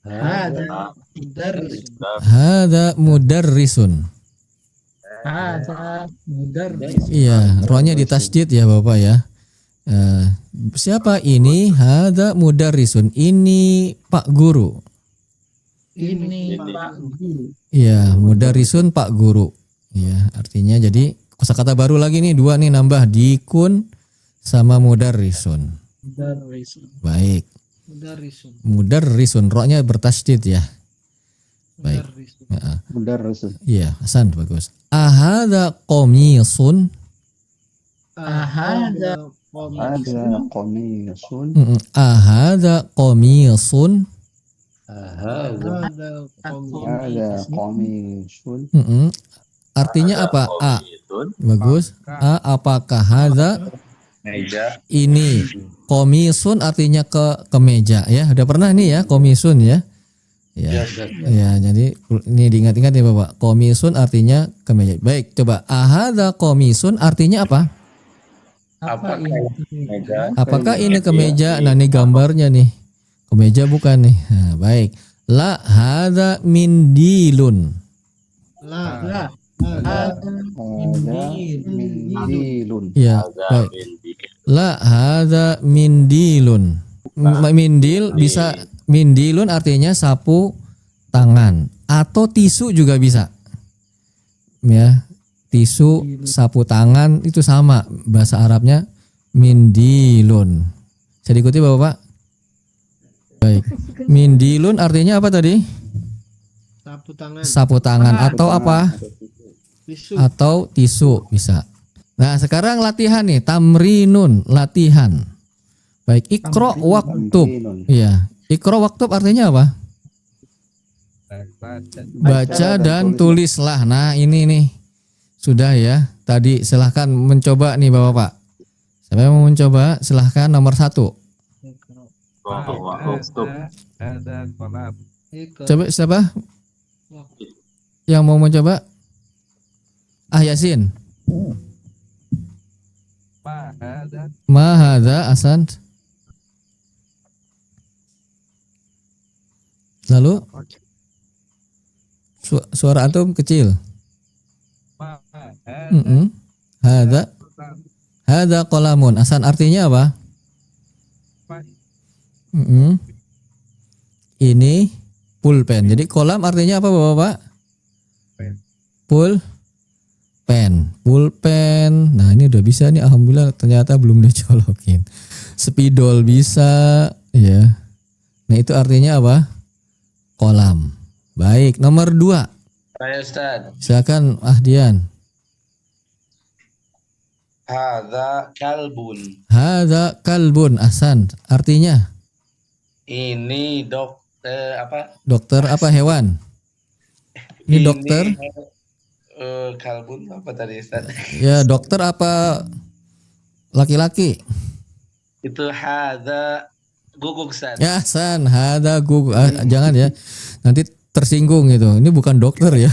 Speaker 7: Hadza
Speaker 10: Mudarrisun.
Speaker 1: Hada mudarrisun.
Speaker 7: Hadza mudarris.
Speaker 1: Iya, rohnya ditasydid ya Bapak ya. Siapa ini? Hada mudarrisun. Ini Pak Guru.
Speaker 7: Ini Pak Guru.
Speaker 1: Iya, mudarrisun Pak Guru. Iya, artinya jadi kosakata baru lagi nih, dua nih nambah, dikun sama mudarrisun.
Speaker 7: Mudarrisun.
Speaker 1: Baik.
Speaker 10: Mudarrisun.
Speaker 1: Mudarrisun, rohnya bertasydid ya. Baik.
Speaker 10: Mudarrisun.
Speaker 5: Mudarrisun.
Speaker 1: Iya, Hasan bagus. Ahada qamisun.
Speaker 7: Ahada
Speaker 5: Ada qamisun.
Speaker 1: Ahada qamisun.
Speaker 2: Hadza
Speaker 10: Ada
Speaker 5: Ada qamisun.
Speaker 1: Artinya apa? A.
Speaker 3: Komitun.
Speaker 1: Bagus. A, apakah hada
Speaker 2: meja.
Speaker 1: ini? Komisun artinya kemeja ya. Udah pernah nih ya komisun ya.
Speaker 2: Ya,
Speaker 1: Ya.
Speaker 2: Ustaz.
Speaker 1: Ya, jadi ini diingat-ingat ya Bapak. Komisun artinya kemeja. Baik, coba ahada komisun artinya apa?
Speaker 2: Apakah meja?
Speaker 1: Apakah ini kemeja? Nah, ini gambarnya nih. Kemeja bukan nih. Nah, baik. La hada mindilun.
Speaker 10: La.
Speaker 7: La.
Speaker 10: Ada.
Speaker 5: Ada mindilun.
Speaker 1: Ya, baik. La hada mindilun. Mindil bisa, mindilun artinya sapu tangan atau tisu juga bisa. Ya, tisu, sapu tangan itu sama, bahasa Arabnya mindilun. Bisa diikuti Bapak? Baik. Mindilun artinya apa tadi?
Speaker 10: Sapu tangan.
Speaker 1: Sapu tangan atau apa?
Speaker 10: Tisu.
Speaker 1: Atau tisu bisa. Nah, sekarang latihan nih, tamrinun, latihan. Baik, ikro waktub.
Speaker 5: Tamrinun.
Speaker 1: Iya, ikro waktub artinya apa? Baca dan tulislah. Nah, ini nih. Sudah ya. Tadi silahkan mencoba nih Bapak. Siapa yang mau mencoba? Silahkan nomor 1. Coba siapa? Yang mau mencoba? Ah, Yasin. Mahada Hasan. Lalu suara antum kecil. Hada qalamun. Hasan artinya apa? Ini pulpen. Jadi kolam artinya apa Bapak? Pulpen. Nah, ini udah bisa nih, alhamdulillah, ternyata belum dicolokin. Spidol bisa ya. Nah, itu artinya apa? Kolam. Baik, nomor 2.
Speaker 2: Saya Ustaz.
Speaker 1: Silakan Ahdian.
Speaker 2: Hadza kalbun.
Speaker 1: Hada kalbun. Ahsan. Artinya
Speaker 2: Ini apa?
Speaker 1: dokter apa hewan? Ini dokter.
Speaker 2: Kalbun apa tadi Ustaz?
Speaker 1: Ya, dokter apa laki-laki?
Speaker 2: Itu hadza guguk Ustaz.
Speaker 1: Ya, San, hada guguk. Jangan ya. Nanti tersinggung gitu. Ini bukan dokter ya.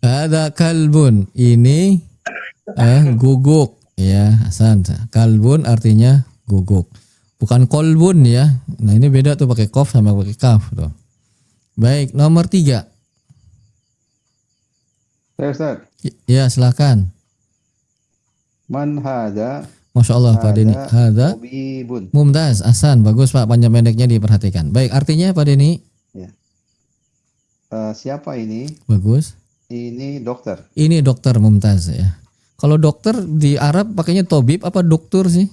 Speaker 1: Hada kalbun. Ini guguk ya, Hasan. Kalbun artinya guguk. Bukan kolbun ya. Nah, ini beda tuh pakai kof sama pakai kaf tuh. Baik, nomor 3.
Speaker 5: Saya Ustaz.
Speaker 1: Ya, silakan.
Speaker 5: Man hada
Speaker 1: Masya Allah Pak Deni. Hada
Speaker 5: tabibun.
Speaker 1: mumtaz. Hasan, bagus Pak, panjang pendeknya diperhatikan. Baik, artinya Pak Deni?
Speaker 5: Siapa ini?
Speaker 1: Bagus.
Speaker 5: Ini dokter.
Speaker 1: Ini dokter, mumtaz ya. Kalau dokter di Arab pakainya tobib apa dokter sih?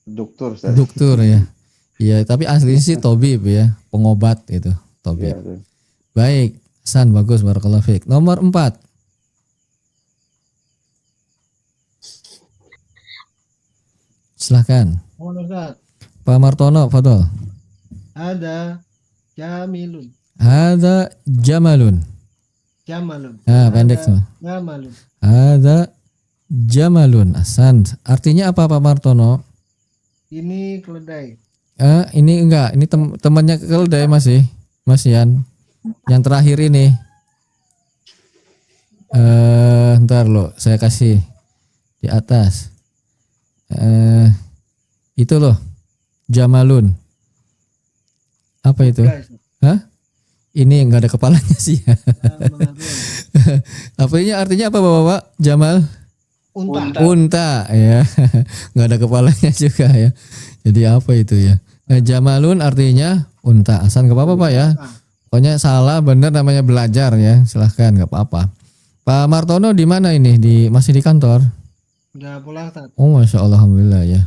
Speaker 5: Dokter Ustaz.
Speaker 1: Dokter ya. Iya, tapi aslinya sih tobib ya, pengobat itu, tobib.
Speaker 5: Ya, Ustaz.
Speaker 1: Baik, San, bagus, barakallahu fiik. Nomor 4. Silahkan.
Speaker 10: Ustaz.
Speaker 1: Pak Martono, fadol.
Speaker 10: Ada jamilun.
Speaker 1: Ada jamalun.
Speaker 10: Jamalun.
Speaker 1: Pendek semua.
Speaker 10: Jamalun.
Speaker 1: Ada jamalun. Hasan. Artinya apa Pak Martono?
Speaker 10: Ini keledai.
Speaker 1: Ini enggak, ini temannya keledai masih. Mas Yan. Yang terakhir ini. Ntar lo, saya kasih di atas. Itu loh. Jamalun. Apa itu?
Speaker 10: Guys.
Speaker 1: Hah? Ini nggak ada kepalanya sih. Artinya apa Bapak? Jamal? Unta ya. Nggak ada kepalanya juga ya. Jadi apa itu ya? Nah, Jamalun artinya unta. Hasan nggak apa-apa Pak ya. Pokoknya salah benar namanya belajar ya. Silahkan nggak apa-apa. Pak Martono di mana ini? Masih di kantor?
Speaker 10: Udah pulang, Ustaz.
Speaker 1: Oh, Masya Allah, alhamdulillah ya.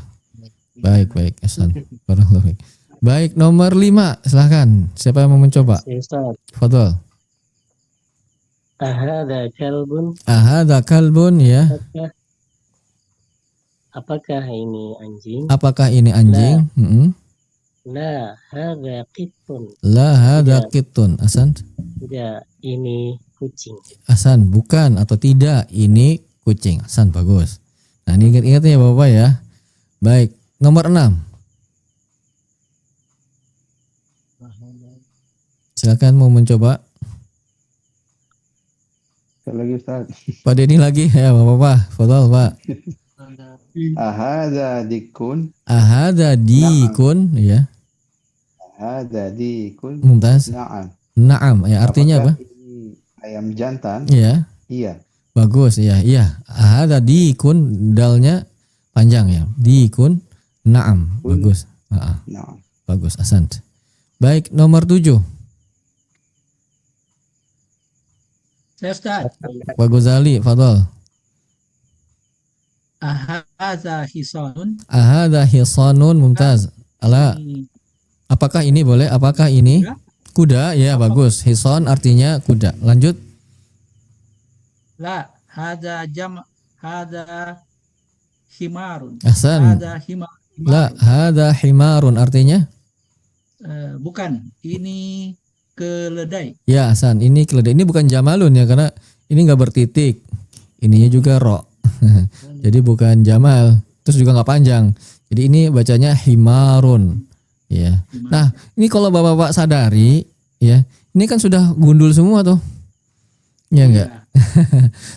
Speaker 1: Baik. Hasan. Barakallahu fiik. Baik, nomor 5. Silahkan. Siapa yang mau mencoba? Fadol.
Speaker 11: Ahada kalbun.
Speaker 1: Ahada kalbun ya.
Speaker 11: Apakah ini anjing?
Speaker 1: Apakah ini anjing?
Speaker 11: La hada qittun.
Speaker 1: La hada qittun. Hasan?
Speaker 11: Tidak, ini kucing.
Speaker 1: Hasan, bukan atau tidak, ini kucing. Hasan, bagus. Nah, ini ingat-ingat ya Bapak ya. Baik, nomor 6. Silakan mau mencoba.
Speaker 5: Sekali lagi Ustaz.
Speaker 1: Pak Denny lagi ya Bapak. Fadol Pak.
Speaker 5: Ahada dikun.
Speaker 1: Ahada dikun ya.
Speaker 5: Ahada dikun.
Speaker 1: Mumtaz.
Speaker 5: Na'am.
Speaker 1: Naam ya, artinya
Speaker 5: Apakah
Speaker 1: apa?
Speaker 5: ini ayam jantan?
Speaker 1: Iya.
Speaker 5: Iya.
Speaker 1: Bagus ya. Iya. Ahada dikun, dalnya panjang ya. Dikun. Naam. Bagus.
Speaker 5: Na'am.
Speaker 1: Bagus. Hasan. Baik, nomor 7.
Speaker 7: Saya Ustaz.
Speaker 1: Pak Ghazali, Fadol.
Speaker 7: Ahadza hisanun.
Speaker 1: Ahada hisanun. Mumtaz. Ala. Apakah ini boleh? Apakah ini kuda? Ya, bagus. Hison artinya kuda. Lanjut.
Speaker 7: La hada himarun.
Speaker 1: Hasan.
Speaker 7: Hada
Speaker 1: La hada himarun artinya?
Speaker 7: Bukan, ini keledai.
Speaker 1: Ya, Hasan, ini keledai. Ini bukan jamalun ya, karena ini nggak bertitik. Ininya juga ro. Jadi bukan jamal. Terus juga nggak panjang. Jadi ini bacanya himarun. Ya. Nah, ini kalau Bapak-bapak sadari, ya, ini kan sudah gundul semua tuh. Ya enggak?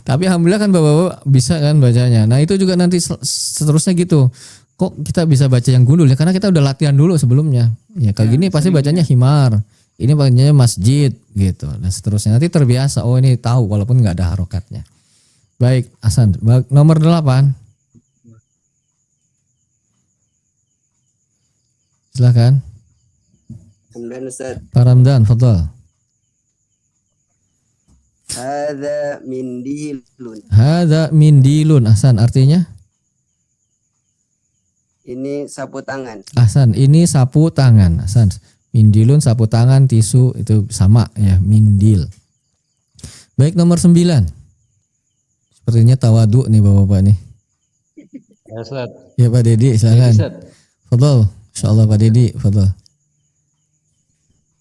Speaker 1: Tapi alhamdulillah kan Bapak-bapak bisa kan bacanya. Nah, itu juga nanti seterusnya gitu. Kok kita bisa baca yang gundul ya? Karena kita udah latihan dulu sebelumnya. Ya, kayak gini pasti bacanya himar. Ini bacanya masjid gitu. Dan seterusnya nanti terbiasa. Oh, ini tahu walaupun nggak ada harokatnya. Baik, Hasan. Nomor 8. Silakan.
Speaker 6: Hamdan Ustaz.
Speaker 1: Pak Ramdan, fadhal.
Speaker 6: Hada mindilun.
Speaker 1: Hada mindilun. Hasan, artinya?
Speaker 6: Ini sapu tangan.
Speaker 1: Hasan, ini sapu tangan. Hasan. Mindilun, sapu tangan, tisu itu sama ya, mindil. Baik, nomor 9. Sepertinya tawadu nih Bapak-bapak nih.
Speaker 9: Ya, Ustaz.
Speaker 1: Ya Pak Dedi, silakan. Fadhal. Insyaallah Pak Dedi, fadhal.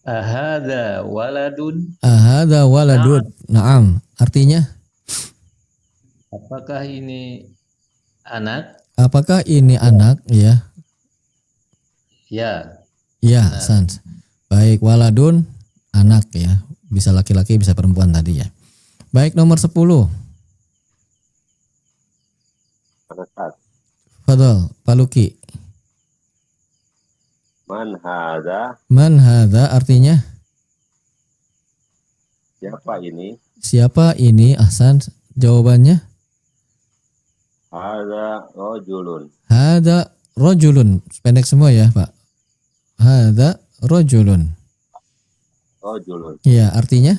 Speaker 9: Ahada waladun.
Speaker 1: Ahada waladun. Naam. Artinya?
Speaker 9: Apakah ini anak?
Speaker 1: Apakah ini anak? Ya.
Speaker 9: Ya.
Speaker 1: Ya, sans. Baik, waladun, anak ya. Bisa laki-laki, bisa perempuan tadi ya. Baik, nomor 10. Fadhal, Pak Luki.
Speaker 3: Man hada.
Speaker 1: Man hadza artinya?
Speaker 3: Siapa ini?
Speaker 1: Siapa ini? Ahsan. Jawabannya?
Speaker 3: Hada rojulun.
Speaker 1: Hada rojulun. Pendek semua ya, Pak. Hada rojulun.
Speaker 3: Rojulun.
Speaker 1: Iya, artinya?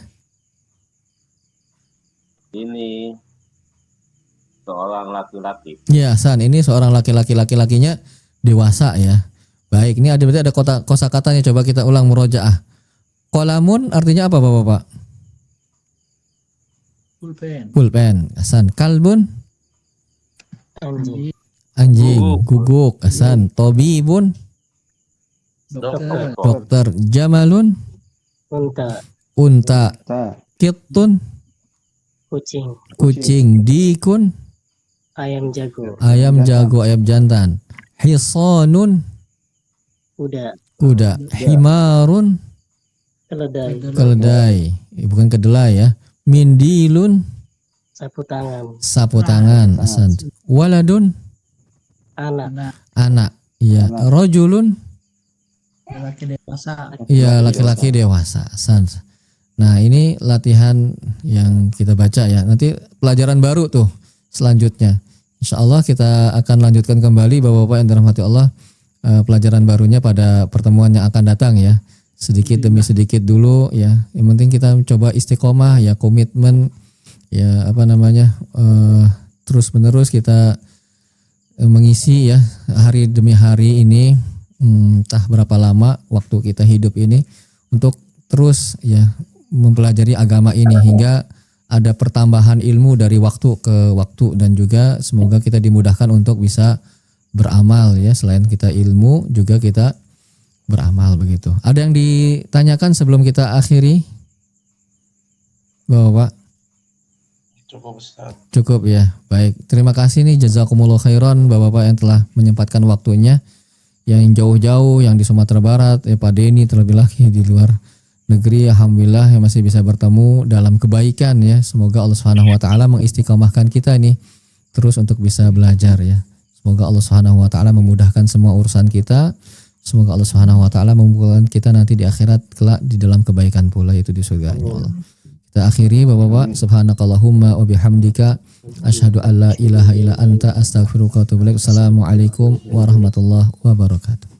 Speaker 3: Ini seorang laki-laki.
Speaker 1: Iya, Ahsan. Ini seorang laki-laki, laki-lakinya dewasa ya. Baik, ini berarti ada kosakatanya. Coba kita ulang murojaah. Qalamun artinya apa Bapak-bapak?
Speaker 7: Pulpen.
Speaker 1: Pulpen. Hasan. Kalbun?
Speaker 11: Anjing.
Speaker 1: Anjing. Guguk. Hasan. Tobibun?
Speaker 11: Dokter.
Speaker 1: Dokter. Jamalun?
Speaker 11: Unta.
Speaker 1: Unta. Kittun?
Speaker 11: Kucing.
Speaker 1: Kucing. Dikun?
Speaker 11: Ayam jago.
Speaker 1: Ayam jago, ayam jantan. Hisanun?
Speaker 11: Kuda.
Speaker 1: Kuda. Himarun?
Speaker 11: Keledai.
Speaker 1: Keledai. Bukan kedelai ya. Mindilun?
Speaker 11: Sapu tangan.
Speaker 1: Sapu tangan. Hasan. Waladun?
Speaker 11: Anak.
Speaker 1: Anak. Iya. Rojulun?
Speaker 7: Laki dewasa.
Speaker 1: Iya, laki-laki dewasa. Hasan. Nah, ini latihan yang kita baca ya. Nanti pelajaran baru tuh selanjutnya. Insya Allah kita akan lanjutkan kembali Bapak-Bapak yang dirahmati Allah, pelajaran barunya pada pertemuan yang akan datang ya. Sedikit demi sedikit dulu ya. Yang penting kita coba istiqomah ya, komitmen ya, terus menerus kita mengisi ya hari demi hari ini, entah berapa lama waktu kita hidup ini, untuk terus ya mempelajari agama ini hingga ada pertambahan ilmu dari waktu ke waktu, dan juga semoga kita dimudahkan untuk bisa beramal ya, selain kita ilmu juga kita beramal begitu. Ada yang ditanyakan sebelum kita akhiri, Bapak?
Speaker 2: Cukup Ustaz.
Speaker 1: Cukup ya. Baik, terima kasih nih, jazakumullah khairan Bapak-bapak yang telah menyempatkan waktunya, yang jauh-jauh, yang di Sumatera Barat ya, Pak Denny, terlebih lagi di luar negeri, alhamdulillah yang masih bisa bertemu dalam kebaikan ya. Semoga Allah Subhanahu wa taala mengistiqomahkan kita nih terus untuk bisa belajar ya. Semoga Allah Subhanahu wa taala memudahkan semua urusan kita. Semoga Allah Subhanahu wa taala membukakan kita nanti di akhirat kelak di dalam kebaikan pula, yaitu di surga-Nya Allah. Kita akhiri Bapak-bapak, subhanakallahumma wa bihamdika asyhadu an la ilaha illa anta astaghfiruka wa atubu ilaik. Assalamualaikum warahmatullahi wabarakatuh.